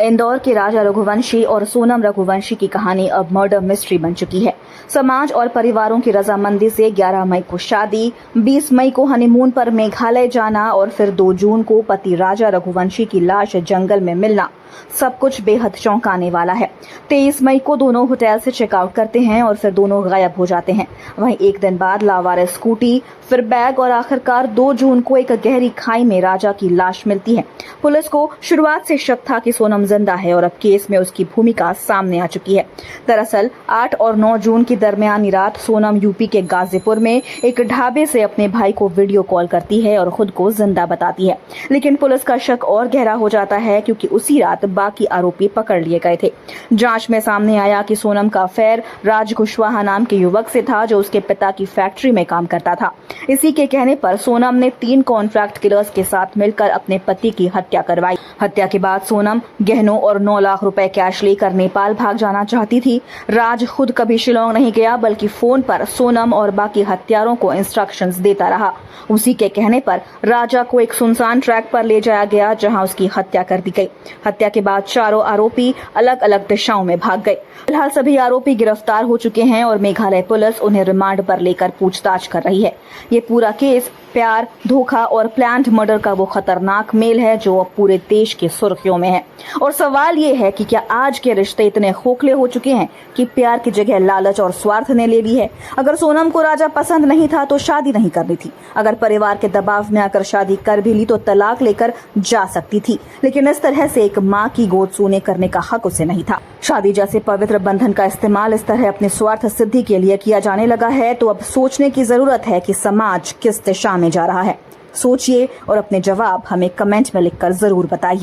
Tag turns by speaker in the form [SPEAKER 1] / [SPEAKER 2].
[SPEAKER 1] इंदौर के राजा रघुवंशी और सोनम रघुवंशी की कहानी अब मर्डर मिस्ट्री बन चुकी है। समाज और परिवारों की रजामंदी से 11 मई को शादी, 20 मई को हनीमून पर मेघालय जाना और फिर 2 जून को पति राजा रघुवंशी की लाश जंगल में मिलना, सब कुछ बेहद चौंकाने वाला है। 23 मई को दोनों होटल से चेकआउट करते हैं और फिर दोनों गायब हो जाते हैं। वहीं एक दिन बाद लावारिस स्कूटी, फिर बैग और आखिरकार 2 जून को एक गहरी खाई में राजा की लाश मिलती है। पुलिस को शुरुआत से शक था कि सोनम जिंदा है और अब केस में उसकी भूमिका सामने आ चुकी है। दरअसल 8 और 9 जून की दरमियानी रात सोनम यूपी के गाजीपुर में एक ढाबे से अपने भाई को वीडियो कॉल करती है और खुद को जिंदा बताती है। लेकिन पुलिस का शक और गहरा हो जाता है क्योंकि उसी रात बाकी आरोपी पकड़ लिए गए थे। जांच में सामने आया कि सोनम का अफेयर राज कुशवाहा नाम के युवक से था जो उसके पिता की फैक्ट्री में काम करता था। इसी के कहने पर सोनम ने 3 कॉन्ट्रैक्ट किलर्स के साथ मिलकर अपने पति की हत्या करवाई। हत्या के बाद सोनम गहनों और 9 लाख रुपए कैश लेकर नेपाल भाग जाना चाहती थी। राज खुद कभी शिलोंग नहीं गया बल्कि फोन पर सोनम और बाकी हत्यारों को इंस्ट्रक्शंस देता रहा। उसी के कहने पर राजा को एक सुनसान ट्रैक पर ले जाया गया जहां उसकी हत्या कर दी गई। हत्या के बाद चारों आरोपी अलग अलग दिशाओं में भाग गए। फिलहाल सभी आरोपी गिरफ्तार हो चुके हैं और मेघालय पुलिस उन्हें रिमांड पर लेकर पूछताछ कर रही है। ये पूरा केस प्यार, धोखा और प्लान्ड मर्डर का वो खतरनाक मेल है जो अब पूरे देश की सुर्खियों में है। और सवाल ये है कि क्या आज के रिश्ते इतने खोखले हो चुके हैं कि प्यार की जगह लालच और स्वार्थ ने ले ली है। अगर सोनम को राजा पसंद नहीं था तो शादी नहीं करनी थी। अगर परिवार के दबाव में आकर शादी कर भी ली तो तलाक लेकर जा सकती थी, लेकिन इस तरह से एक माँ की गोद सूने करने का हक उसे नहीं था। शादी जैसे पवित्र बंधन का इस्तेमाल इस तरह अपने स्वार्थ सिद्धि के लिए किया जाने लगा है तो अब सोचने की जरूरत है कि समाज किस दिशा में जा रहा है। सोचिए और अपने जवाब हमें कमेंट में लिखकर जरूर बताइए।